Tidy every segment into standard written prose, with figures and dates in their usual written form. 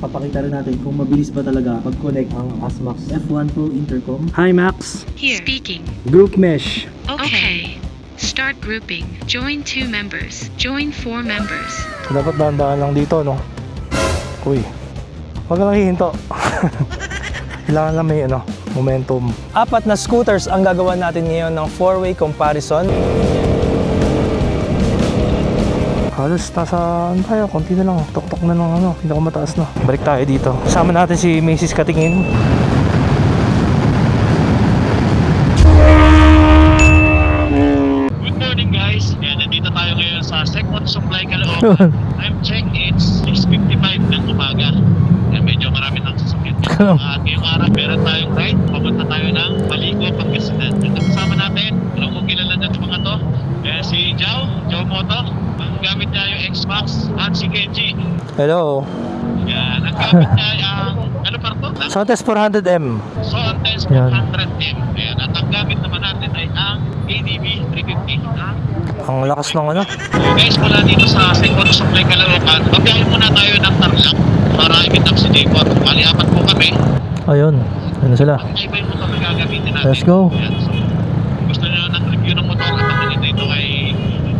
papakita rin natin kung mabilis ba talaga pag-connect ang ASMAX F1 Pro Intercom. Hi Max! Here. Speaking. Group mesh. Okay. Start grouping. Join 2 members. Join 4 members. Dapat dahan-dahan lang dito, no? Uy, wag lang hihinto. Kailangan lang may momentum. 4 na scooters ang gagawa natin ngayon ng 4-way comparison. Halos nasa tayo, konti na lang. Tok-tok na ng pinakamataas na. Balik tayo dito. Kasama natin si Mrs. Katingin. Good morning guys. Yan, nandito tayo ngayon sa Second Supply Caloocan. Time check, it's 6:55 ng umaga. Yan, medyo marami nang sasakyan. At ngayong araw, meron tayong ride. Papunta tayo ng Maligo, Pangasinan. Ito kasama natin. Alam mo kilala na itong mga to. Yan, si Joe Moto. Ang gamit niya yung X-Max at si Kenji. Hello. Yan, ang gamit niya ang ano pa to? Sontes 400M. Sontes Yan. 100M. Ayan, at ang gamit naman natin ay ang ADB 350. Ang lakas ng Guys, mula dito sa Second Supply Caloocan, magbiyahe muna tayo ng Tarlac para i-meet up si J4. Bali, 4 po kami. Ayun. Ano sila? Iba yung motor na gagamitin natin. Let's go. Ayan, so, gusto nyo ng review ng motor at nandito ito kay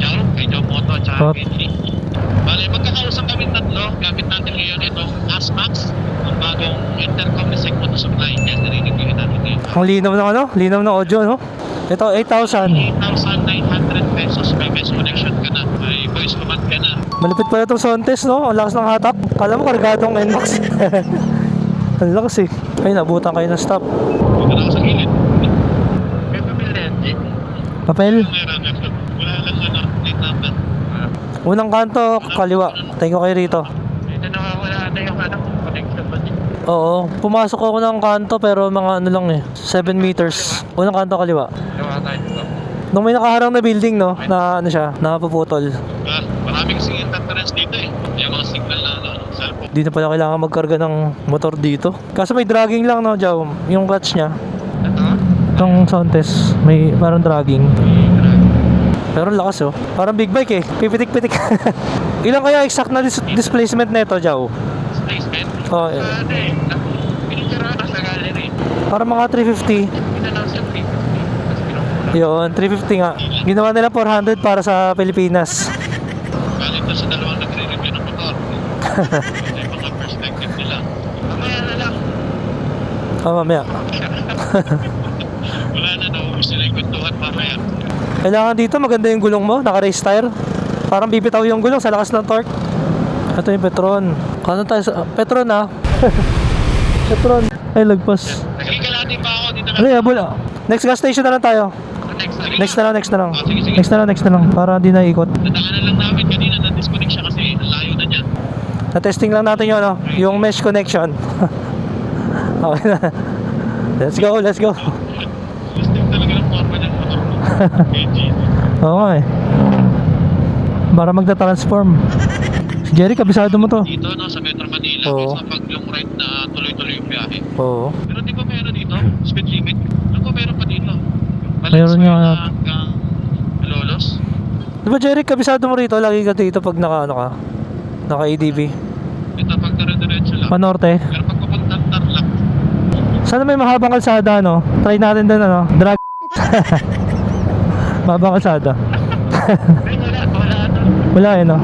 Joe Moto at Hop. Kenji. Bali, magkakausap kami tatlo. Gamit natin ngayon itong ASMAX, ang bagong intercom ni Second Supply. Kaya nare-review natin ngayon. Ang linaw ng linaw ng audio, no? Ito 8,000. 8,900 pesos. May voice connection ka na. May voice command ka na. Malupit pala itong Sontes, no? Ang lakas ng hatak. Kala mo kargadong NMAX. Ang lakas eh. Ay, nabutan kayo ng stop. Huwag ka na ako sa gilid. May pamilya yan, G. Papel. Wala lang late number. Unang kanto, kaliwa. Thank you kayo rito. Ito nawawala na yung connection ba? Oo, pumasok ako ng kanto pero mga lang 7 meters. Unang kanto kaliwa. Gawa tayo dito. Nung may nakaharang na building, no? Na siya, napuputol. Maraming kasing interference dito eh. Yung mga signal na cellphone. Di na pala kailangan magkarga ng motor dito. Kaso may dragging lang, no, Jow? Yung clutch niya. Ito? Itong Sontes, may parang dragging. Pero lakas oh. Parang big bike eh. Pipitik-pitik. Ilan kaya exact na displacement nito, Jow? Placement? Oh, Ano eh. Pinictura ka sa gallery. parang mga 350. In-announce yung 350. Tapos pinukula. Yun, 350 nga. Ginawa nila 400 para sa Pilipinas. Galing to sa dalawang nagre-review ng motor. Ito yung mga perspective nila. Mamaya na lang. Oh, mamaya. Wala na, nauubos nila yung kwentuhan mamaya. Kailangan dito maganda yung gulong mo, naka-race tire. Parang bibitaw yung gulong sa lakas ng torque. Ito yung Petron. Kano tayo sa Petron ah. Petron. Ay, lagpas. Nakikalati pa ako dito Ano yabol ah. Next gas station na lang tayo. Next na lang. Oh, sige. Next na lang. Para di na ikot. Nadaanan lang namin kanina, na-disconnect siya kasi ang layo na niya. Na-testing lang natin yun, yung mesh connection. Okay na. Let's go. Gusto yung talaga ng forma ng motor mo. Kenji. Oo nga eh. Para magta-transform. Si Jerry, kabisado mo to. Dito no, sa Metro Manila, Oo. sa pag long ride na tuloy-tuloy yung biyahe. Oo. Pero di ba meron dito? Speed limit? Ano ba meron pa dito? Meron nga. Hanggang Lolos? Di ba Jerry, kabisado mo rito? Lagi ka dito pag naka ADB. Ito pag dire-diretso lang. Panorte. Pero pag papuntang Tarlac, Sana may mahabang kalsada, no? Try natin doon, drag. Mahabang kalsada. ay wala to. Wala eh, no?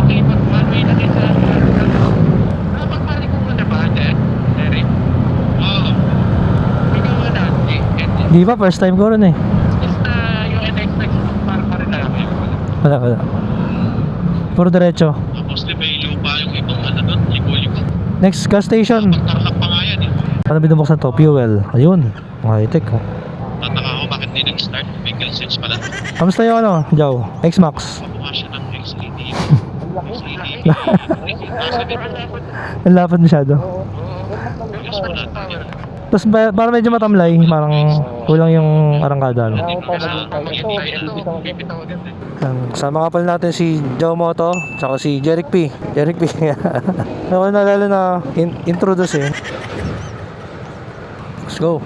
Makipag one way na din sa napagpalik mo na ba, Jerry? Oo. Ikaw na, Kenji. Di ba? First time ko rin eh. Basta yung NX parang pa rin lang. Wala. Puro diretso. Tapos may lupa yung ibang doon, liko-liko. Next gas station. Pagtarlak pa nga yan eh. Ano binubuksan to? Fuel. Ayun. High-tech. Tataka ako bakit di nag-start. May kill switch pala. Kamusta yung Jow? X-Max. Pabuka siya ng XAD. Ang lapad masyado. Yes mo na tayo. Tapos para medyo matamlay. Parang kulang yung arangkada. No? Kasama nga pala natin si Joe Moto tsaka si Jeric P. Ako nalala na introduce eh. Let's go.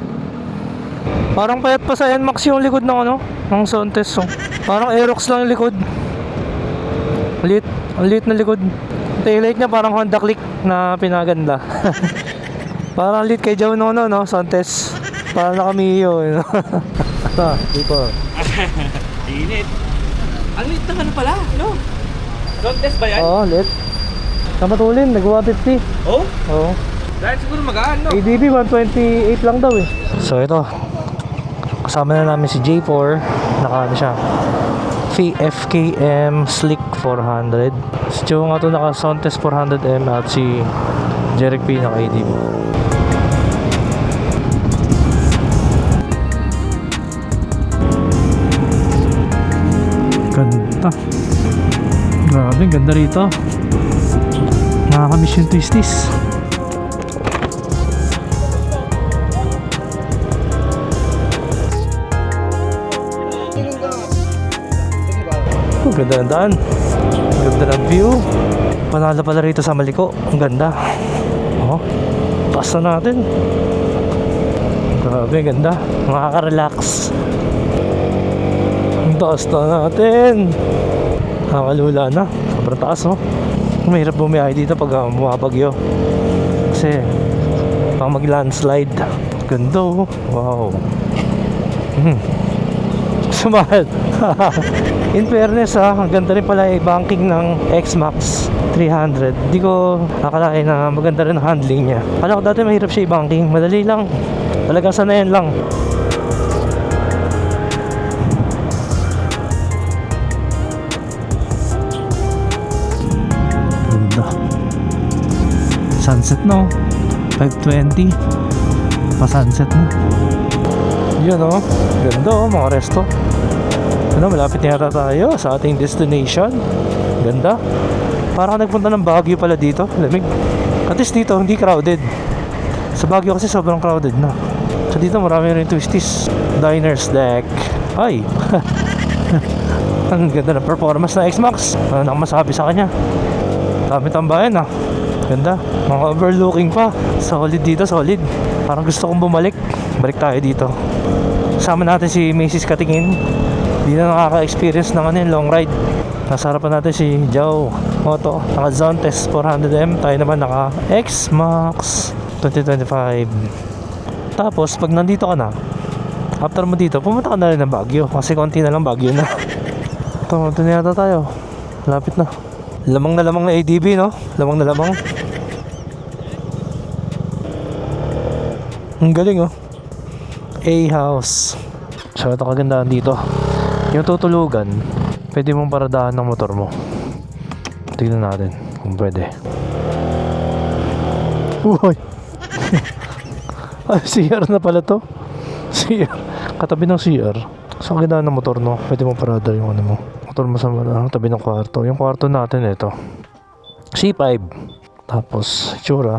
Parang payat pa sa NMAX yung likod ng ng Sontes. So. Parang Aerox lang yung likod. Ang liit na likod. Taillight niya parang Honda Click na pinaganda. Parang lit kay Joe Nono, no? Santes. Parang nakamiyo, you know? Ito, dito. Init. Ang lit ng ano pala, no? Road test ba yan? Oo, lit. Kamatulin, nag-150. Oh? Oo. Dahil siguro magaan, no? ADB 128 lang daw eh. So ito, kasama na namin si J4. Naka ano siya, FKM Slick 400. Si Joe nga ito naka Santes 400M at si Jeric P naka ADB. Ganda. Grabe, ganda rito. Nakakamiss yung twisties. Oh, ganda ng daan. Ganda ng view. Panalo pala rito sa Maliko. Ang ganda. Oh, taas na natin. Grabe, ganda. Makaka-relax. Ang taas na natin. Nakakalula na. Sobrang taas, oh. Mahirap bumiyahe dito pag bumabagyo. Kasi pang mag-landslide. Ganda, oh. Wow. Sumahal. In fairness, ang ganda rin pala yung banking ng X-Max 300. Di ko nakalain na maganda rin ang handling niya. Kala ko dati mahirap siya i-banking. Madali lang. Talagang sanayan lang. Ganda. Sunset, no? 5:20 pa sunset, no? Yun, oh. Ganda, oh, mga resto. Ano, malapit na yata tayo sa ating destination. Ganda. Parang nagpunta ng Baguio pala dito. Lamig. At least dito, hindi crowded. Sa Baguio kasi sobrang crowded na. So dito marami rin twisties. Diner's deck. Ay! Ang ganda ng performance ng X-Max. Ano nang masabi sa kanya? Dami tambayan, ah. Ganda. Mga overlooking pa. Solid dito, solid. Parang gusto kong bumalik. Balik tayo dito. Kasama natin si Mrs. Katingin. Hindi na nakaka-experience ng long ride. Nasa harapan natin si Joe Moto. Naka Zontes 400M. Tayo naman naka X-Max 2025. Tapos pag nandito ka na, after mo dito, pumunta ka na rin ng Baguio. Kasi konti na lang Baguio na. Ito na yata tayo. Lapit na. Lamang na lamang na ADB, no? Lamang na lamang. Ang galing, oh. A-house. So ito kagandahan dito. Yung tutulugan, pwede mong paradahan ng motor mo. Tignan natin kung pwede. Uy! Ay, CR na pala to. CR. Katabi ng CR. So ang ganda ng motor, no? Pwede mong parada yung ano mo. Motor mo sa tabi ng kwarto. Yung kwarto natin ito. C5. Tapos, itsura.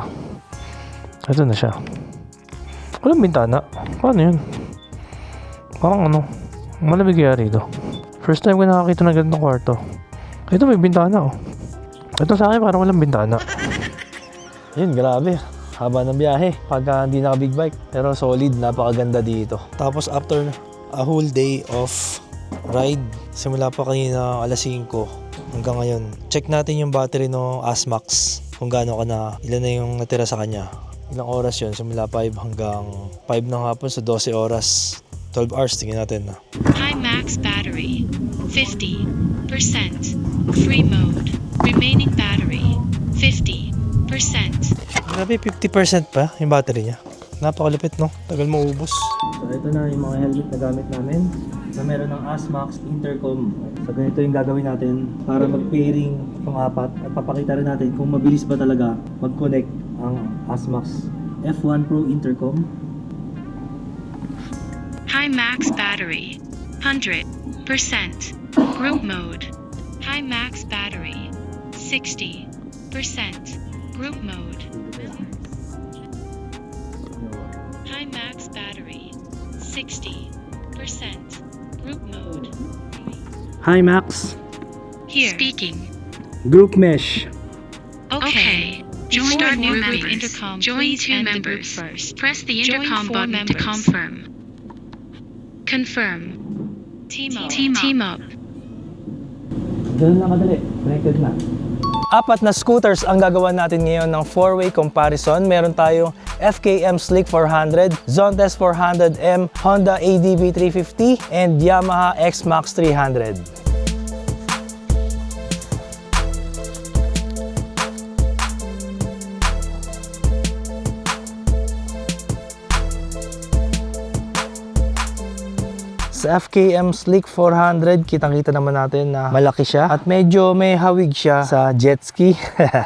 Ito na siya. Walang bintana. Paano yun? Parang ano, malamig kaya rito. First time ko nakakita ng ganitong kwarto. Ito may bintana, oh. Ito sa akin parang walang bintana. Yun, grabe. Haba ng biyahe. Pagka hindi naka big bike. Pero solid, napakaganda dito. Tapos after a whole day of ride, simula pa kanina alas 5 hanggang ngayon, check natin yung battery no Asmax. Kung gaano ka na, ilan na yung natira sa kanya. Ilang oras yun, simula 5 hanggang 5 ng hapon, so 12 oras. 12 hours, tingin natin na. High max battery, 50%. Free mode, remaining battery, 50%. Grabe, 50% pa yung battery niya. Napakalupit, no? Tagal maubos. So ito na yung mga helmet na gamit namin na meron ng Asmax intercom. So ganito yung gagawin natin para mag-pairing itong apat at papakita rin natin kung mabilis ba talaga mag-connect ang Asmax F1 Pro intercom. High max battery, 100%. Group mode, high max battery, 60%. Group mode. High max battery, 60%. Group mode. Hi Max, Here. Speaking. group mesh. Okay. Join our new members. Intercom. Join 2 members. First. Press the intercom button to confirm. Confirm. Team up. Ganun lang kadali, connected na. Apat na scooters ang gagawa natin ngayon ng 4-way comparison. Meron tayong FKM Slick 400, Zontes 400M, Honda ADV 350, and Yamaha X-Max 300. Sa FKM Slick 400, kitang-kita naman natin na malaki siya at medyo may hawig siya sa jet ski.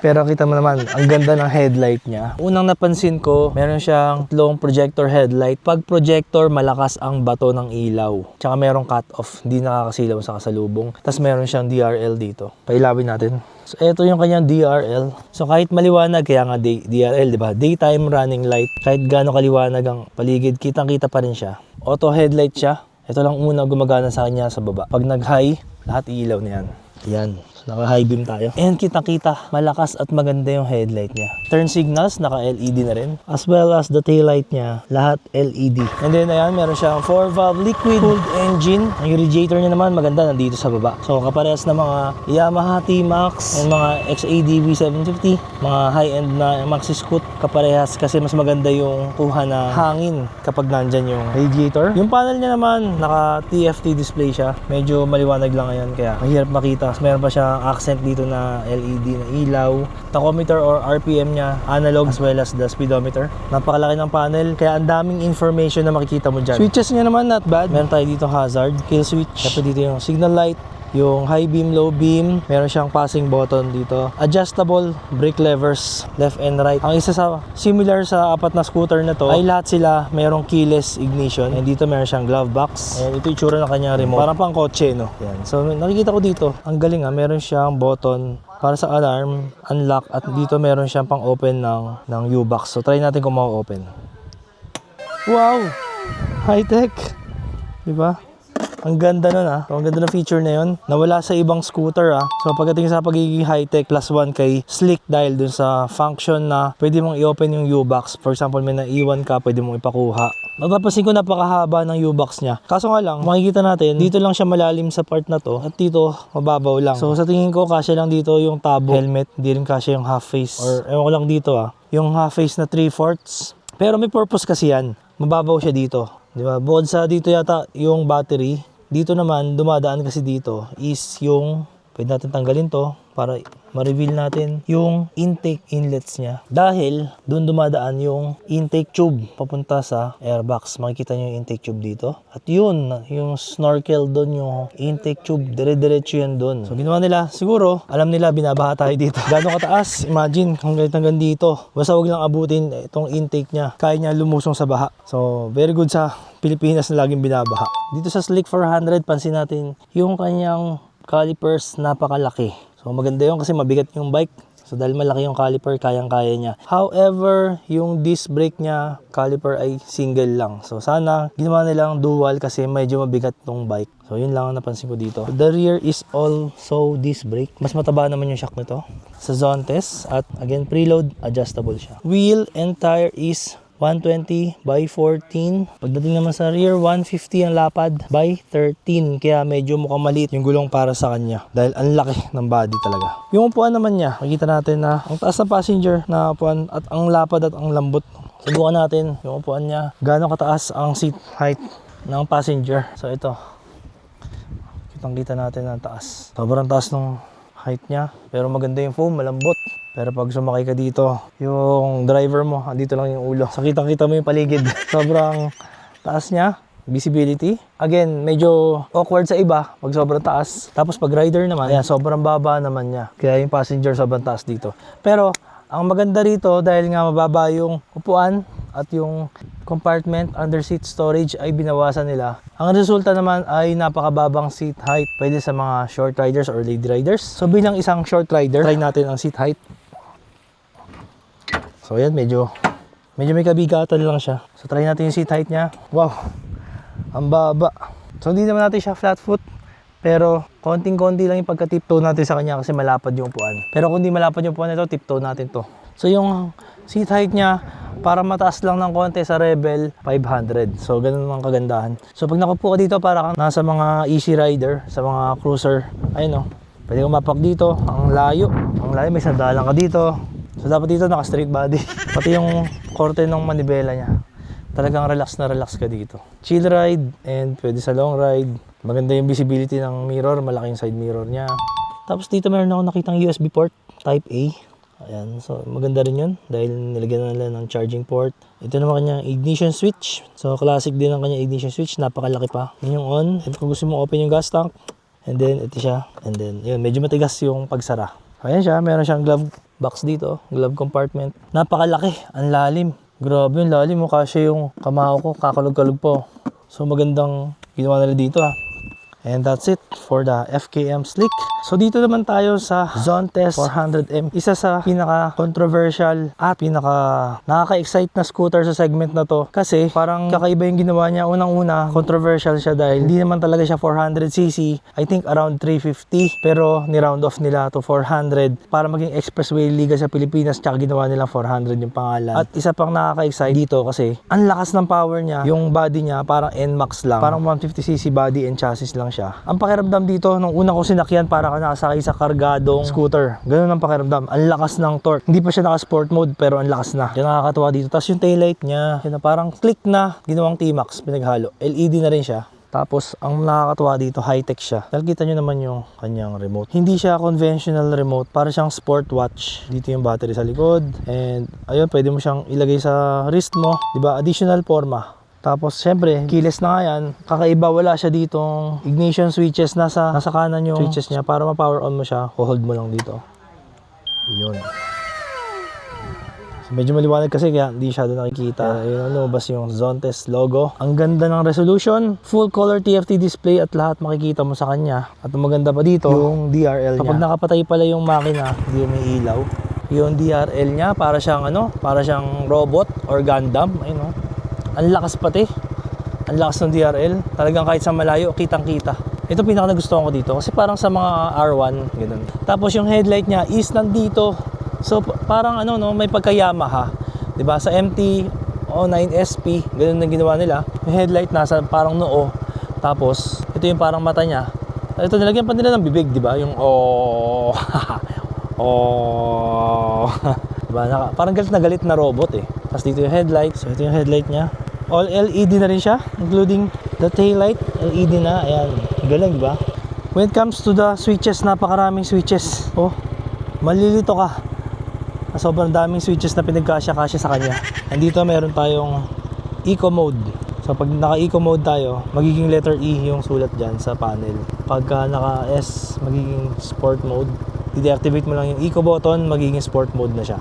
Pero kita mo naman, ang ganda ng headlight niya. Unang napansin ko, meron siyang tatlong projector headlight. Pag projector, malakas ang bato ng ilaw. Tsaka merong cut-off, hindi nakakasilaw sa kasalubong. Tapos meron siyang DRL dito. Pailawin natin. So, ito yung kanyang DRL. So, kahit maliwanag, kaya nga DRL, di ba? Daytime running light. Kahit gaano kaliwanag ang paligid, kitang-kita pa rin siya. Auto headlight siya. Ito lang una gumagana sa kanya sa baba. Pag nag-high, lahat ilaw na yan. Yan. So, naka-high beam tayo. And kitang-kita, malakas at maganda yung headlight niya. Turn signals, naka-LED na rin. As well as the taillight niya, lahat LED. And then, ayan, meron siyang 4-valve liquid-cooled engine. Ang radiator niya naman, maganda, nandito sa baba. So, kaparehas na mga Yamaha T-Max and mga XADV 750, mga high-end na Maxi Scoot, kaparehas kasi mas maganda yung kuha na hangin kapag nandyan yung radiator. Yung panel niya naman, naka-TFT display siya. Medyo maliwanag lang ngayon, kaya mahirap makita. Meron pa siya accent dito na LED na ilaw. Tachometer or RPM niya, analog as well as the speedometer. Napakalaki ng panel, kaya ang daming information na makikita mo dyan. Switches niya naman, not bad. Meron tayo dito hazard, kill switch. Tapos dito yung signal light, yung high beam, low beam. Meron siyang passing button dito. Adjustable brake levers, left and right. Ang isa sa similar sa apat na scooter na to ay lahat sila mayroong keyless ignition. And dito meron siyang glove box. And ito yung tsura ng kanyang remote. Parang pang kotse, no? Yan. So nakikita ko dito, ang galing meron siyang button para sa alarm, unlock, at dito meron siyang pang open ng U-box. So try natin kung ma-open. Wow! High-tech! Diba? Ang ganda nun Ang ganda ng feature na yun. Nawala sa ibang scooter So pagdating sa pagiging high-tech, +1 kay Slick dahil dun sa function na pwede mong i-open yung U-box. For example, may naiwan ka, pwede mong ipakuha. Napapansin ko napakahaba ng U-box niya. Kaso nga lang, makikita natin, dito lang siya malalim sa part na to at dito mababaw lang. So sa tingin ko, kasya lang dito yung tabo helmet, hindi rin kasya yung half face. Or ewan ko lang dito yung half face na 3/4. Pero may purpose kasi yan. Mababaw siya dito. Di ba? Bukod sa dito yata yung battery, dito naman dumadaan kasi dito is yung pwede natin tanggalin to para ma-reveal natin yung intake inlets niya. Dahil doon dumadaan yung intake tube papunta sa airbox. Makikita nyo yung intake tube dito. At yun, yung snorkel doon, yung intake tube, dire-diretso yan doon. So ginawa nila, siguro, alam nila binabaha tayo dito. Gano'ng kataas? Imagine, hanggang dito. Basta huwag lang abutin itong intake niya. Kaya niya lumusong sa baha. So very good sa Pilipinas na laging binabaha. Dito sa Slick 400, pansin natin yung kanyang calipers napakalaki. So maganda yun kasi mabigat yung bike. So dahil malaki yung caliper, kayang-kaya niya. However, yung disc brake niya, caliper ay single lang. So sana ginawa nilang dual kasi medyo mabigat tong bike. So yun lang ang napansin ko dito. The rear is also disc brake. Mas mataba naman yung shock nito sa Zontes. At again, preload, adjustable siya. Wheel and tire is 120 by 14. Pagdating naman sa rear, 150 ang lapad by 13. Kaya medyo mukhang maliit yung gulong para sa kanya. Dahil ang laki ng body talaga. Yung upuan naman niya, makikita natin na ang taas ng passenger na upuan at ang lapad at ang lambot. Subukan natin yung upuan niya. Gaano kataas ang seat height ng passenger. So ito. Kitang-kita natin ang taas. Sobrang taas ng height niya. Pero maganda yung foam, malambot. Pero pag sumakay ka dito, yung driver mo, andito lang yung ulo. So kitang-kita mo yung paligid. Sobrang taas niya. Visibility. Again, medyo awkward sa iba pag sobrang taas. Tapos pag rider naman, ayan, sobrang baba naman niya. Kaya yung passenger sobrang taas dito. Pero ang maganda rito, dahil nga mababa yung upuan at yung compartment under seat storage ay binawasan nila. Ang resulta naman ay napakababang seat height. Pwede sa mga short riders or lady riders. So bilang isang short rider, try natin ang seat height. So ayan, medyo may kabigatan lang siya. So try natin yung seat height niya. Wow, ang baba. So hindi naman natin siya flat foot. Pero konting-konti lang yung pagka-tiptoe natin sa kanya kasi malapad yung upuan. Pero kung di malapad yung upuan nito, tiptoe natin to. So yung seat height niya, para mataas lang ng konti sa Rebel, 500. So ganun ang kagandahan. So pag nakupo ka dito, para kang nasa mga easy rider, sa mga cruiser, ayun o. Pwede kang mapak dito. Ang layo. Ang layo, may sandalan ka dito. So dapat dito naka straight body. Pati yung korte ng manibela niya. Talagang relax na relax ka dito. Chill ride and pwede sa long ride. Maganda yung visibility ng mirror, malaking side mirror niya. Tapos dito meron ako nakitang USB port, type A. Ayan, so maganda rin yun dahil nilagyan na nila ng charging port. Ito naman kanyang ignition switch. So classic din ang kanyang ignition switch, napakalaki pa. Yun yung on, and kung gusto mo open yung gas tank. And then ito siya, and then yun, medyo matigas yung pagsara. Ayan siya, meron siyang glove box dito, glove compartment. Napakalaki, ang lalim. Grabe yung lalim mo, kasi yung kamao ko, kakalog-kalog po. So magandang ginawa nila dito And that's it for the FKM Slick. So dito naman tayo sa Zontes 400M. Isa sa pinaka-controversial at pinaka-nakaka-excite na scooter sa segment na to. Kasi parang kakaiba yung ginawa niya. Unang-una, controversial siya dahil hindi naman talaga siya 400cc. I think around 350. Pero ni-round off nila to 400 para maging expressway liga sa Pilipinas. Tsaka ginawa nila 400 yung pangalan. At isa pang nakaka-excite dito kasi ang lakas ng power niya. Yung body niya parang NMAX lang. Parang 150cc body and chassis lang siya. Ang pakiramdam dito, nung una ko sinakyan, para ka nakasakay sa kargadong scooter. Ganun ang pakiramdam. Ang lakas ng torque. Hindi pa siya naka-sport mode, pero ang lakas na. Kaya nakakatuwa dito. Tapos yung taillight niya, yun na parang click na ginawang T-Max, pinaghalo. LED na rin siya. Tapos, ang nakakatuwa dito, high-tech siya. Nakikita nyo naman yung kanyang remote. Hindi siya conventional remote. Para siyang sport watch. Dito yung battery sa likod. And, ayun, pwede mo siyang ilagay sa wrist mo. Diba? Additional forma. Tapos, syempre, keyless na nga yan. Kakaiba, wala siya ditong ignition switches. Nasa kanan yung switches niya. Para ma-power on mo siya, hold mo lang dito. Yun. So, medyo maliwanag kasi kaya hindi siya doon nakikita. Ayun, lumabas yung Zontes logo. Ang ganda ng resolution. Full color TFT display at lahat makikita mo sa kanya. At ang maganda pa dito, yung DRL niya. Kapag nakapatay pala yung makina, hindi may ilaw. Yung DRL niya, para siyang para siyang robot or Gundam. Ayun, ang lakas pati. Ang lakas ng DRL. Talagang kahit sa malayo, kitang-kita. Ito pinaka nagustuhan ko dito. Kasi parang sa mga R1, ganun. Tapos yung headlight niya is nandito. So parang may pagka-Yamaha. Diba? Sa MT O9 SP, ganun na ginawa nila. Yung headlight nasa parang noo. Tapos, ito yung parang mata niya. Ito, nilagyan pa nila ng bibig, diba? Yung oh. Oh. Diba? Parang galit na robot eh. Tapos dito yung headlight. So ito yung headlight niya. All LED na rin siya, including the taillight. LED na, ayan. Galing, diba? When it comes to the switches, napakaraming switches. Oh, malilito ka. Sobrang daming switches na pinagkasya-kasya sa kanya. And dito meron tayong eco mode. So pag naka-eco mode tayo, magiging letter E yung sulat dyan sa panel. Pagka naka-S, magiging sport mode. I-deactivate mo lang yung eco button, magiging sport mode na siya.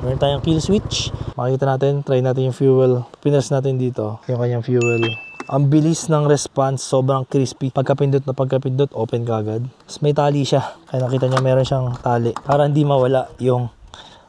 Meron tayong kill switch. Makikita natin, try natin yung fuel. Pinas natin dito yung kanyang fuel. Ang bilis ng response, sobrang crispy. Pagkapindot, open ka agad. Tapos may tali siya. Kaya nakita niya meron siyang tali. Para hindi mawala yung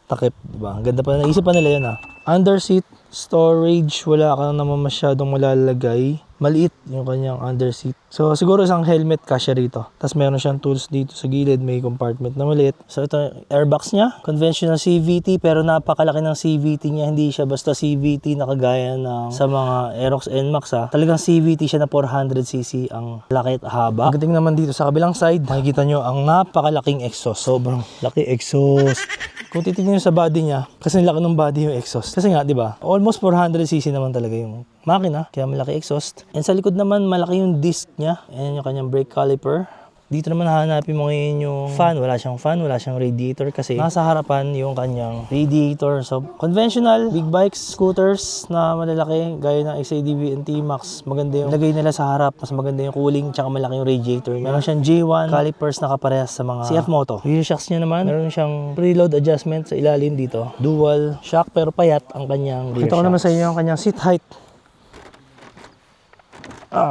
takip. Diba? Ang ganda pa. Naisip pa nila yun Under seat storage, wala ka naman masyadong malalagay. Maliit yung kanyang under seat. So siguro isang helmet kasya rito. Tapos meron siyang tools dito sa gilid. May compartment na maliit. So ito airbox niya. Conventional CVT pero napakalaki ng CVT niya. Hindi siya basta CVT na kagaya ng sa mga Aerox NMAX Talagang CVT siya na 400cc ang laki at haba. Pagdating naman dito sa kabilang side, makikita nyo ang napakalaking exhaust. Sobrang laki exhaust. Kung titignan nyo sa body niya, kasi laki ng body yung exhaust. Kasi nga, di ba? Almost 400cc naman talaga yung makina, kaya malaki exhaust. And sa likod naman, malaki yung disc niya. Ayan yung kanyang brake caliper. Dito naman hahanapin mo ngayon yung fan. Wala siyang radiator kasi nasa harapan yung kanyang radiator. So, conventional, big bikes, scooters na malalaki, gaya ng XADV and T-Max. Maganda yung lagay nila sa harap. Mas maganda yung cooling, tsaka malaki yung radiator. Meron siyang J1 calipers na kaparehas sa mga CF Moto. Yung shocks niya naman, meron siyang preload adjustment sa ilalim dito. Dual shock pero payat ang kanyang rear shock. Ito ko naman sa inyo yung kanyang seat height.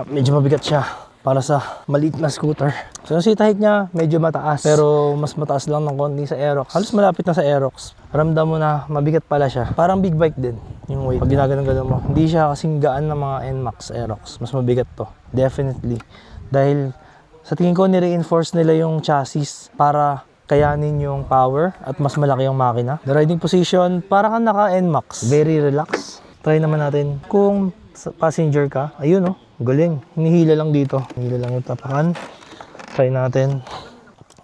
Medyo mabigat siya para sa maliit na scooter. So yung seat height niya medyo mataas, pero mas mataas lang ng konti sa Aerox. Halos malapit na sa Aerox. Ramdam mo na mabigat pala siya. Parang big bike din yung weight. Pag ginaganon mo, hindi siya kasing gaan ng mga NMAX Aerox. Mas mabigat to. Definitely. Dahil sa tingin ko ni-reinforce nila yung chassis para kayanin yung power at mas malaki yung makina. The riding position, para kang naka NMAX. Very relaxed. Try naman natin kung passenger ka. Ayun galing. Hinihila lang dito. Hinihila lang yung tapakan. Try natin.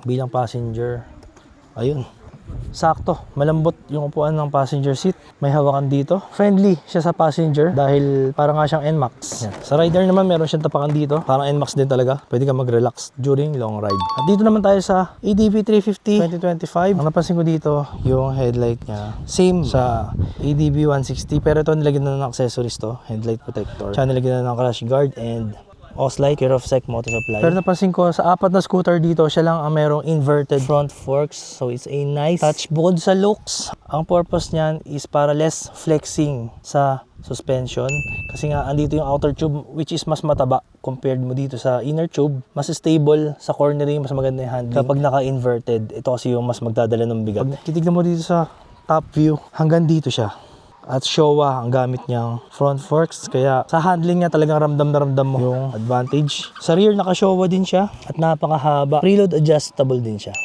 bilang passenger. Ayun. Sakto, malambot yung upuan ng passenger seat. May hawakan dito. Friendly siya sa passenger dahil parang nga siyang NMAX. Yan. Sa rider naman, meron siyang tapakan dito. Parang NMAX din talaga. Pwede ka mag-relax during long ride. At dito naman tayo sa ADV 350 2025. Ang napansin ko dito, yung headlight niya. Same sa ADV 160. Pero ito nilagyan na ng accessories to. Headlight protector. Tsaka nilagyan na ng crash guard and Oslight, care of Sec Moto Supply. Pero napansin ko, sa apat na scooter dito, siya lang ang merong inverted front forks. So it's a nice touch. Bukod sa looks, ang purpose niyan is para less flexing sa suspension. Kasi nga, andito yung outer tube, which is mas mataba compared mo dito sa inner tube. Mas stable sa cornering, mas maganda yung handling. Kapag naka-inverted, ito kasi yung mas magdadala ng bigat. Pag titignan mo dito sa top view, hanggang dito siya. At Showa ang gamit niyang front forks, kaya sa handling niya talagang ramdam na ramdam mo yung advantage. Sa rear naka-Showa din siya at napakahaba. Preload adjustable din siya.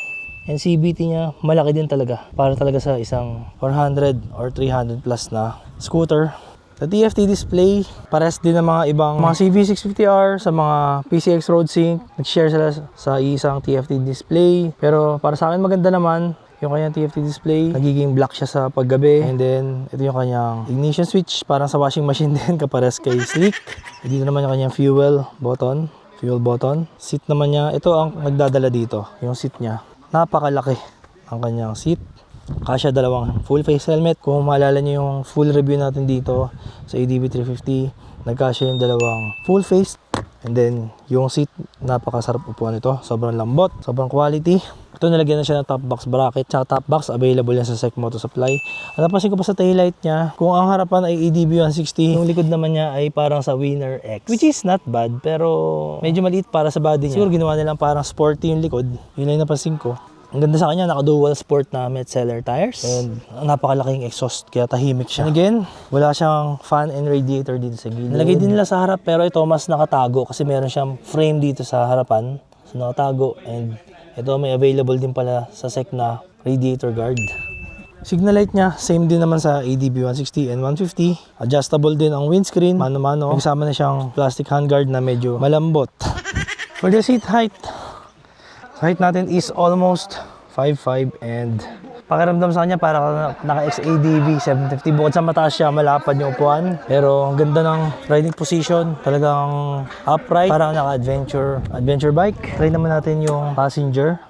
And CVT niya malaki din talaga para talaga sa isang 400 or 300 plus na scooter. Sa TFT display, pares din ng mga ibang mga CV650R sa mga PCX Road Sync. Nag-share sila sa isang TFT display. Pero para sa akin maganda naman yung kanyang TFT display. Nagiging black siya sa paggabi. And then, ito yung kanyang ignition switch. Parang sa washing machine din, kapares kay Sleek. Dito naman yung kanyang fuel button. Seat naman niya. Ito ang nagdadala dito. Yung seat niya. Napakalaki ang kanyang seat. Kasya dalawang full face helmet. Kung maalala niyo yung full review natin dito sa ADV 350, nagkasya yung dalawang full face. And then, yung seat, napakasarap upuan ito. Sobrang lambot, sobrang quality. Ito nilagyan na siya ng top box bracket. Tsaka top box, available yan sa Sec Moto Supply. At napansin ko pa sa taillight niya, kung ang harapan ay ADV 160, yung likod naman niya ay parang sa Winner X. Which is not bad, pero medyo maliit para sa body niya. Siguro ginawa nilang parang sporty yung likod. Yun lang yung napansin ko. Ang ganda sa kanya, naka-dual sport na Metzeler tires. And napakalaking exhaust, kaya tahimik siya. And again, wala siyang fan and radiator dito sa gilid. Nalagay din nila sa harap, pero ito mas nakatago kasi meron siyang frame dito sa harapan. So nakatago, and ito may available din pala sa Sec na radiator guard. Signal light niya, same din naman sa ADV 160 and 150. Adjustable din ang windscreen, mano-mano. Nagsama na siyang plastic handguard na medyo malambot. For the seat height, height natin is almost 5'5", and pakiramdam sa kanya para naka-XADV 750. Bukod sa mataas siya, malapad yung upuan. Pero ang ganda ng riding position, talagang upright, parang naka-adventure bike. Try naman natin yung passenger.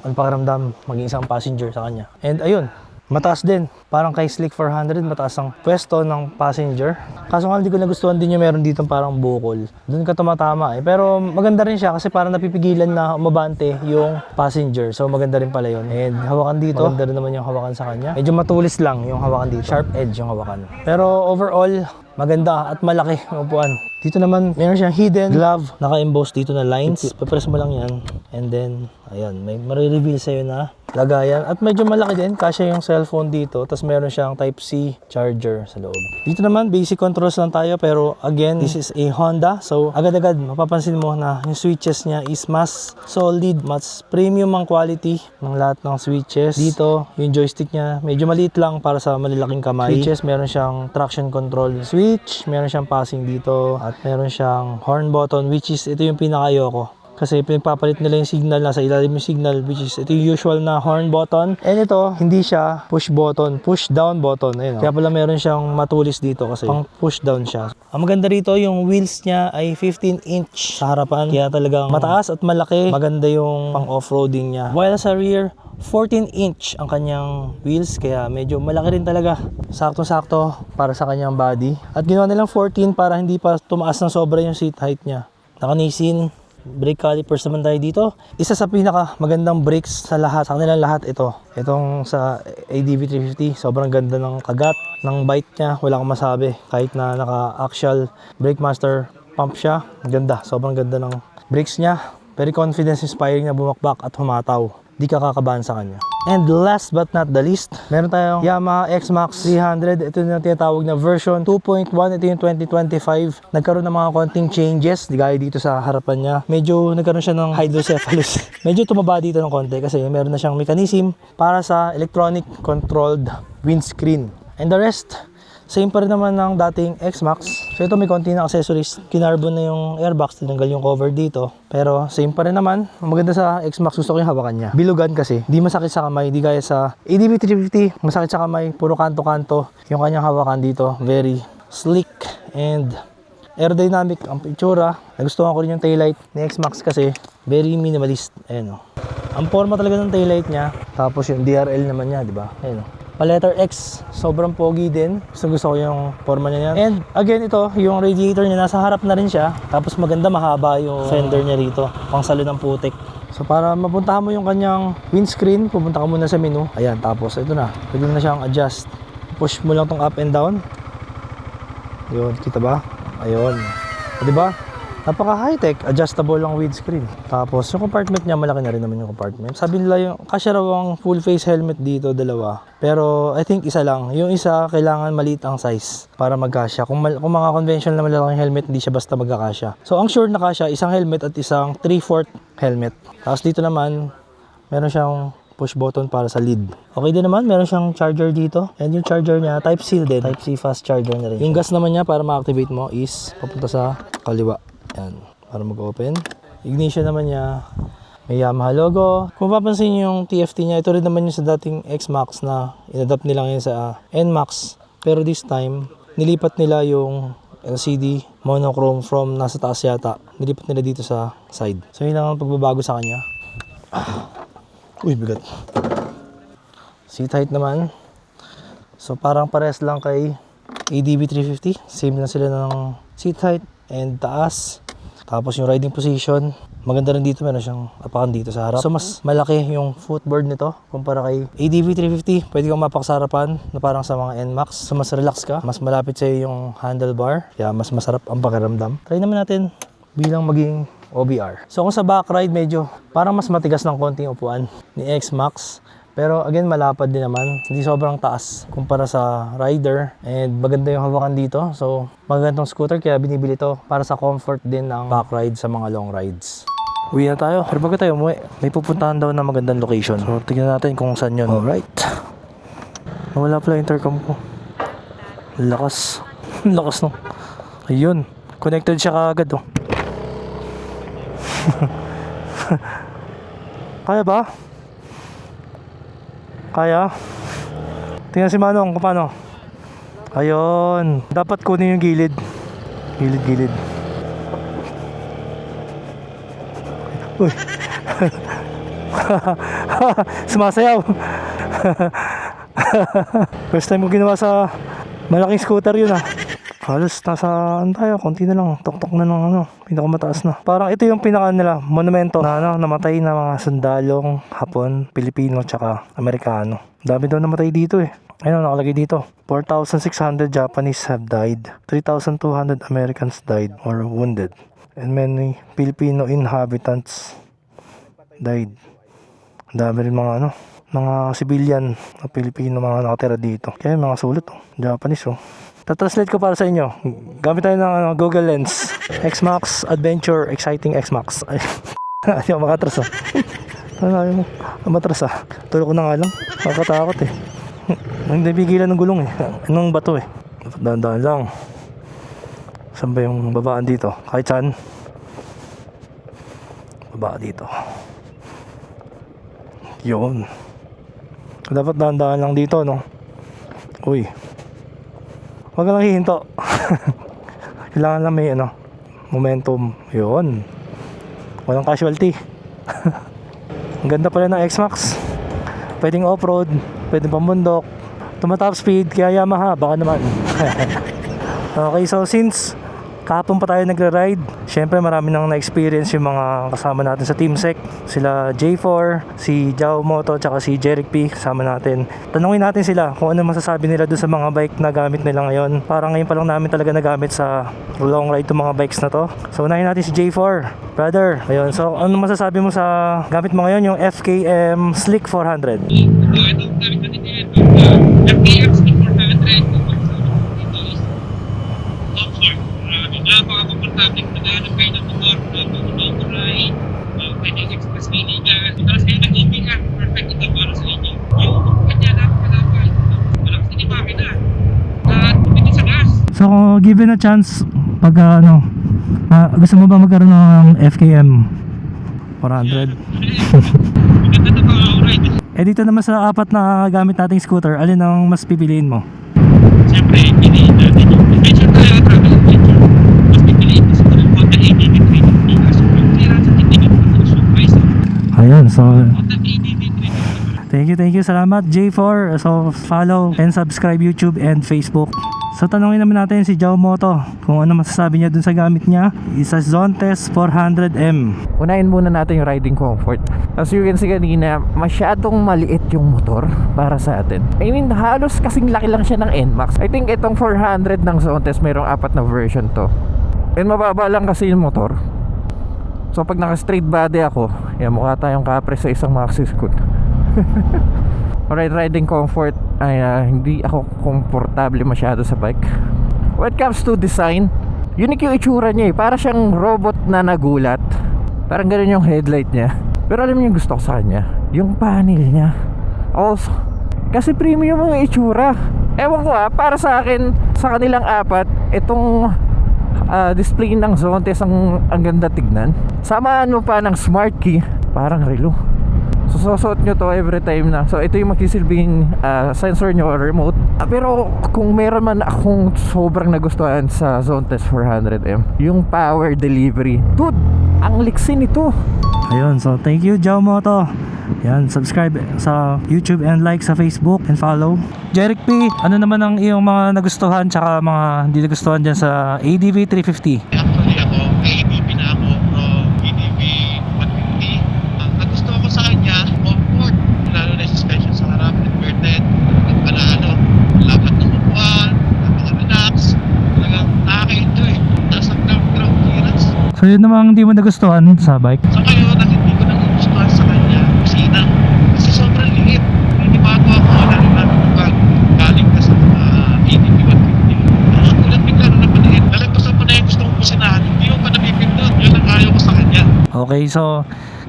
Ang pakiramdam maging isang passenger sa kanya. And ayun, mataas din. Parang kay Sleek 400, mataas ang pwesto ng passenger. Kaso nga hindi ko nagustuhan din yung meron dito parang bukol. Doon ka tumatama eh. Pero maganda rin siya kasi parang napipigilan na umabante yung passenger. So maganda rin pala yun. And hawakan dito, maganda rin naman yung hawakan sa kanya. Medyo matulis lang yung hawakan dito. Sharp edge yung hawakan. Pero overall, maganda at malaki yung upuan. Dito naman, meron siyang hidden glove. Naka-emboss dito na lines. Papress mo lang yan. And then, ayan, may marireveal sa'yo na lagayan. At medyo malaki din. Kasya yung cellphone dito. Tapos meron siyang Type-C charger sa loob. Dito naman, basic controls lang tayo. Pero again, this is a Honda. So, agad-agad, mapapansin mo na yung switches niya is mas solid, mas premium ang quality ng lahat ng switches. Dito, yung joystick niya, medyo maliit lang para sa malalaking kamay. Switches, meron siyang traction control switch. Meron siyang passing dito. At meron siyang horn button, which is ito yung pinakayoko. Kasi pinagpapalit nila yung signal, nasa ilalim yung signal, which is ito yung usual na horn button. And ito, hindi siya push button, push down button. Ayun, kaya pala meron siyang matulis dito kasi pang push down siya. Ang maganda rito, yung wheels niya ay 15 inch sa harapan. Kaya talagang mataas at malaki. Maganda yung pang off-roading niya. While sa rear, 14 inch ang kanyang wheels, kaya medyo malaki rin talaga. Saktong-sakto para sa kanyang body. At ginawa nilang 14 para hindi pa tumaas ng sobra yung seat height niya. Naka-Nissin brake calipers naman tayo dito. Isa sa pinaka magandang brakes sa lahat, sa kanilang lahat ito. Itong sa ADV 350, sobrang ganda ng kagat ng bite niya, wala akong masabi. Kahit na naka-axial brake master pump siya, ganda, sobrang ganda ng brakes niya. Very confidence inspiring na bumakbak at humataw. Di ka kakabahan sa kanya. And last but not the least, meron tayong Yamaha X-Max 300. Ito yung tinatawag na version 2.1. Ito yung 2025. Nagkaroon ng mga konting changes. Di gaya dito sa harapan niya. Medyo nagkaroon siya ng hydrocephalus. Medyo tumaba dito ng konti kasi meron na siyang mechanism para sa electronic controlled windscreen. And the rest, same pa rin naman ng dating X-Max. So ito may konti na accessories. Kinarbon na yung airbox, tinanggal yung cover dito. Pero same pa rin naman. Ang maganda sa X-Max, gusto ko yung hawakan niya. Bilugan kasi, di masakit sa kamay, di gaya sa ADV 350, masakit sa kamay, puro kanto-kanto. Yung kanyang hawakan dito, very slick and aerodynamic ang itsura. Nagustuhan ko rin yung taillight ni X-Max kasi very minimalist. Ayan o. Ang forma talaga ng taillight niya. Tapos yung DRL naman niya, di ba? Ayan o. Pa-letter X, sobrang pogi din. Gusto ko yung forma niya yan. And again, ito, yung radiator niya, nasa harap na rin siya. Tapos maganda, mahaba yung fender niya rito. Pangsalo ng putik. So para mapuntahan mo yung kanyang windscreen, pupunta ka muna sa menu. Ayan, tapos ito na. Pwede na siyang adjust. Push mo lang tong up and down. Yun, kita ba? Ayun. O, diba? Napaka high-tech, adjustable lang windscreen. Tapos yung compartment niya, malaki na rin naman yung compartment. Sabi nila yung kasya raw ang full face helmet dito, dalawa. Pero I think isa lang. Yung isa, kailangan maliit ang size para magkasya. Kung mga conventional na malalaking helmet, hindi siya basta magkakasya. So ang sure na kasya, isang helmet at isang 3/4 helmet. Tapos dito naman, meron siyang push button para sa lead. Okay din naman, meron siyang charger dito. And yung charger niya, Type-C din. Type-C fast charger na rin. Yung gas naman niya para ma-activate mo is papunta sa kaliwa. Yan, para mag-open. Ignition naman niya, may Yamaha logo. Kung mapapansin yung TFT niya, ito rin naman yung sa dating X-Max na inadapt nila ngayon sa NMAX. Pero this time, nilipat nila yung LCD monochrome from nasa taas yata. Nilipat nila dito sa side. So yun lang ang pagbabago sa kanya. Uy, bigat. Seat height naman. So parang pares lang kay ADV 350. Same lang sila ng seat height and taas. Tapos yung riding position, maganda rin dito, meron siyang apakan dito sa harap. So mas malaki yung footboard nito kumpara kay ADV 350. Pwede kang mapak sa harapan na parang sa mga NMAX. So mas relax ka, mas malapit sa'yo yung handlebar. Kaya mas masarap ang pakiramdam. Try naman natin bilang maging OBR. So kung sa back ride, medyo parang mas matigas ng konting upuan ni X-Max. Pero again, malapad din naman. Hindi sobrang taas kumpara sa rider. And maganda yung hawakan dito. So magandang scooter kaya binibili to para sa comfort din ng back ride sa mga long rides. Uwi na tayo. Pero bago tayo umuwi, may pupuntahan daw na magandang location. So tignan natin kung saan yun. Alright. Nawala pala intercom ko. Lakas. Lakas no. Ayun. Connected siya kaagad oh. Kaya ba? Kaya? Tingnan si Manong kung paano. Ayun. Dapat kunin yung gilid. Gilid. Uy. Sumasayaw. First time ko ginawa sa malaking scooter yun ah. Halos nasa ano tayo, konti na lang, tok-tok na ng pinakamataas na. Parang ito yung pinaka nila, monumento na namatay na mga sundalong Hapon, Pilipino, tsaka Amerikano. Dami daw namatay dito eh. Ayun, nakalagay dito. 4,600 Japanese have died. 3,200 Americans died or wounded. And many Filipino inhabitants died. Dami rin mga mga civilian na Pilipino mga nakatira dito. Kaya mga sulit Japanese Tatranslate ko para sa inyo. Gamit tayo ng Google Lens. X-Max Adventure Exciting X-Max. Ay, hindi ako makatras Ano mo? Matras Tulog ko na nga lang. Makatakot Hindi bigilan ng gulong Anong bato Dahan-dahan lang. Saan ba yung babaan dito? Kahit saan. Baba dito. Yun. Dapat dahan-dahan lang dito Uy. Huwag ka lang hihinto. Kailangan lang may momentum. Yun. Walang casualty. Ang ganda pala ng X-Max. Pwedeng off-road, pwedeng pambundok. Tumatop speed, kaya Yamaha, baka naman. Okay, so since kahapon pa tayo nagra-ride, syempre marami nang na-experience yung mga kasama natin sa Team Sec. Sila J4, si Jao Moto, tsaka si Jeric P kasama natin. Tanungin natin sila kung ano masasabi nila doon sa mga bike na gamit nila ngayon. Parang ngayon pa lang namin talaga nagamit sa long ride itong mga bikes na to. So unahin natin si J4. Brother, ayun. So ano masasabi mo sa gamit mo ngayon, yung FKM Slick 400? Itong gamit natin ngayon, FKM Slick 400. Napaka-comfortable na naghanap kayo ng motor na pag-long ride, pwedeng express mini ka. Tapos kayo nag-OPR, perfect ito para sa inyo. Yung kanya, napaka-lapay. Walang sinimaki na. At pwede sa gas. So kung So given a chance, pag gusto mo ba magkaroon ng FKM 400? Ganda na mga ride. Eh dito naman sa apat na gamit nating scooter, alin ang mas pipiliin mo? Siyempre, piliin natin yung adventure tayo travel adventure. Mas pipiliin ko siguro yung Honda ADV 350 kasi yung tira sa titigil ko ng surprise. Ayun, so Honda ADV 350. thank you, salamat J4. So follow and subscribe YouTube and Facebook. So tanongin naman natin si Jao Moto kung ano masasabi niya dun sa gamit niya. Isa Zontes 400M. Unahin muna natin yung riding comfort. As you can see kanina, masyadong maliit yung motor para sa atin. I mean, halos kasing laki lang siya ng NMAX. I think itong 400 ng Zontes mayroong 4 na version to. And mababa lang kasi yung motor. So pag naka straight body ako, yan, mukha tayong kapre sa isang maxi scoot. Alright, riding comfort ay hindi ako komportable masyado sa bike. When it comes to design, unique yung itsura niya eh. Para siyang robot na nagulat. Parang ganun yung headlight niya. Pero alam niyo yung gusto ko sa kanya, yung panel niya. Also, kasi premium yung itsura. Ewan ko para sa akin, sa kanilang apat, itong display ng Zontes ang ganda tignan. Samaan mo pa ng smart key, parang relo. So susot nyo to every time na. So ito yung magsisilbing sensor nyo or remote. Pero kung meron man akong sobrang nagustuhan sa Zontes 400M, yung power delivery. Dude, ang liksi nito. Ayun, so thank you Jao Moto. Yan, subscribe sa YouTube and like sa Facebook and follow. Jeric P, ano naman ang iyong mga nagustuhan tsaka mga hindi nagustuhan dyan sa ADV 350? Actually ako, ADV na ako pro ADV 150. Nagustuhan ko sa kanya, comfort. Lalo na yung suspension sa harap, inverted. At lapat ng upuan, napaka-relax. Talagang nakaka-enjoy. Tapos ang ground clearance. So yun namang hindi mo nagustuhan sa bike? Sa ngayon, ang hindi ko nagustuhan sa kanya, kusina. Kasi sobrang liit. Hindi bago ako, lalo na pag galing ka sa mga ADV 150. Ulat bigla na napaliit. Nalagpasan mo na yung gusto kong kusinahan, hindi mo pa napipindot. Yun ang ayaw ko sa kanya. Okay, so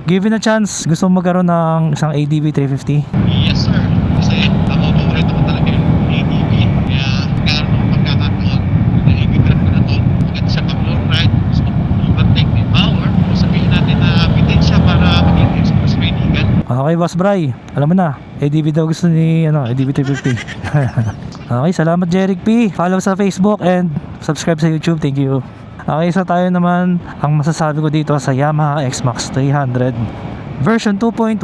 given a chance, gusto mo magkaroon ng isang ADV 350? Yes sir. Kasi ako, paborito ko talaga yung ADV. Kaya kaya nung pagkakataon, yung ADV ko na to, maganda siya pang long ride. Gusto ko overtake yung power. Kung sabihin natin na bitin siya para maging express kaibigan. Okay, Boss Bray, alam mo na, ADV daw gusto ni ADV 350. Okay, salamat Jeric P. Follow sa Facebook and subscribe sa YouTube. Thank you. Okay, so tayo naman, ang masasabi ko dito sa Yamaha X-Max 300 version 2.1.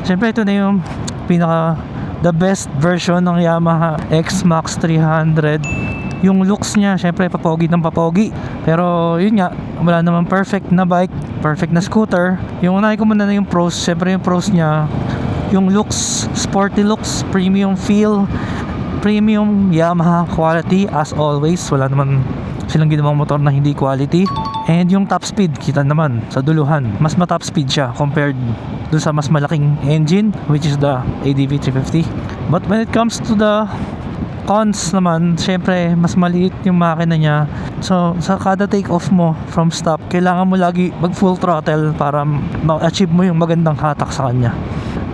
Siyempre ito na yung pinaka the best version ng Yamaha X-Max 300. Yung looks niya, siyempre papogi ng papogi. Pero yun nga, wala naman perfect na bike, perfect na scooter. Yung unahin ko muna na yung pros, siyempre yung pros niya, yung looks, sporty looks, premium feel, premium Yamaha quality as always. Wala naman silang ginawang motor na hindi quality. And yung top speed, kita naman sa duluhan, mas ma-top speed siya compared dun sa mas malaking engine, which is the ADV 350. But when it comes to the cons naman, syempre mas maliit yung makina niya. So sa kada take off mo from stop, kailangan mo lagi mag full throttle para ma-achieve mo yung magandang hatak sa kanya.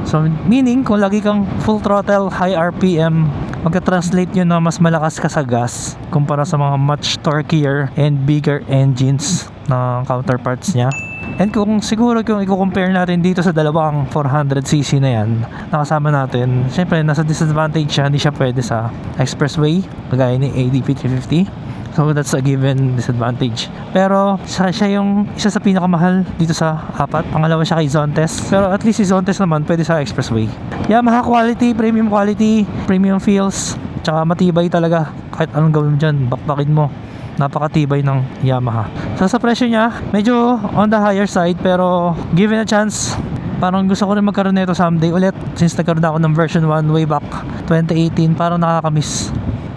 So meaning kung lagi kang full throttle, high RPM, magka-translate yun na mas malakas ka sa gas kumpara sa mga much torquier and bigger engines na counterparts niya. And kung siguro kung i-compare natin dito sa dalawang 400cc na yan nakasama natin, syempre nasa disadvantage siya, hindi siya pwede sa expressway kagaya ni ADV 350. So that's a given disadvantage. Pero siya yung isa sa pinakamahal dito sa apat. Pangalawa siya kay Zontes. Pero at least si Zontes naman pwede sa expressway. Yamaha quality, premium feels, tsaka matibay talaga. Kahit anong gawin mo dyan, bakbakin mo. Napakatibay ng Yamaha. So sa presyo niya, medyo on the higher side, pero given a chance, parang gusto ko rin magkaroon nito someday ulit. Since nagkaroon ako ng version 1 way back 2018, parang nakakamiss.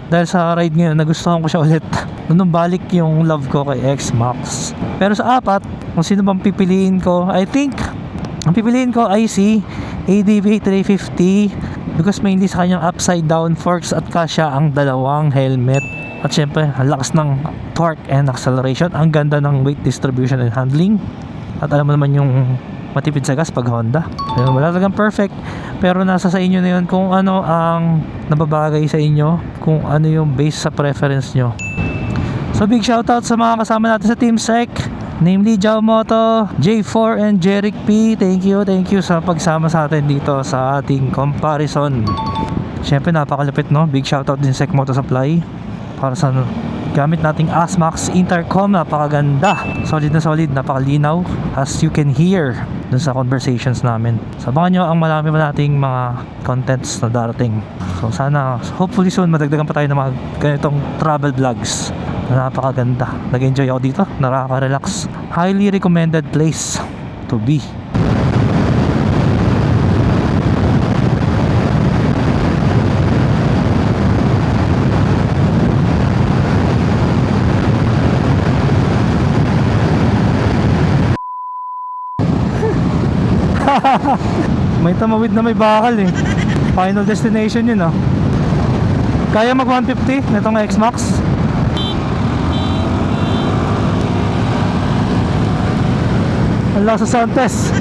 Dahil sa ride ngayon, nagustuhan ko siya ulit. Nung balik yung love ko kay X-Max. Pero sa apat, kung sino bang pipiliin ko, I think ang pipiliin ko ay si ADV 350 because mainly sa kanyang upside down forks at kasya ang dalawang helmet. At syempre, ang lakas ng torque and acceleration. Ang ganda ng weight distribution and handling. At alam mo naman yung matipid sa gas pag Honda. Ayun, wala talagang perfect, pero nasa sa inyo na yun kung ano ang nababagay sa inyo, kung ano yung base sa preference nyo. So big shoutout sa mga kasama natin sa Team Sec, namely Jao Moto, J4 and Jeric P. Thank you sa pagsama sa atin dito sa ating comparison. Siyempre napakalupit, no? Big shoutout din Sec Moto Supply para sa gamit nating ASMAX intercom. Napakaganda, solid na solid, napakalinaw as you can hear dun sa conversations namin. Sabangan nyo ang marami pa nating mga contents na darating. So sana, hopefully soon madagdagan pa tayo ng mga ganitong travel vlogs na napakaganda. Nag-enjoy ako dito, nakaka-relax. Highly recommended place to be. May tamawid na may bakal eh. Final destination yun ah. Kaya mag 150 nitong X-Max. Ang sa Santes.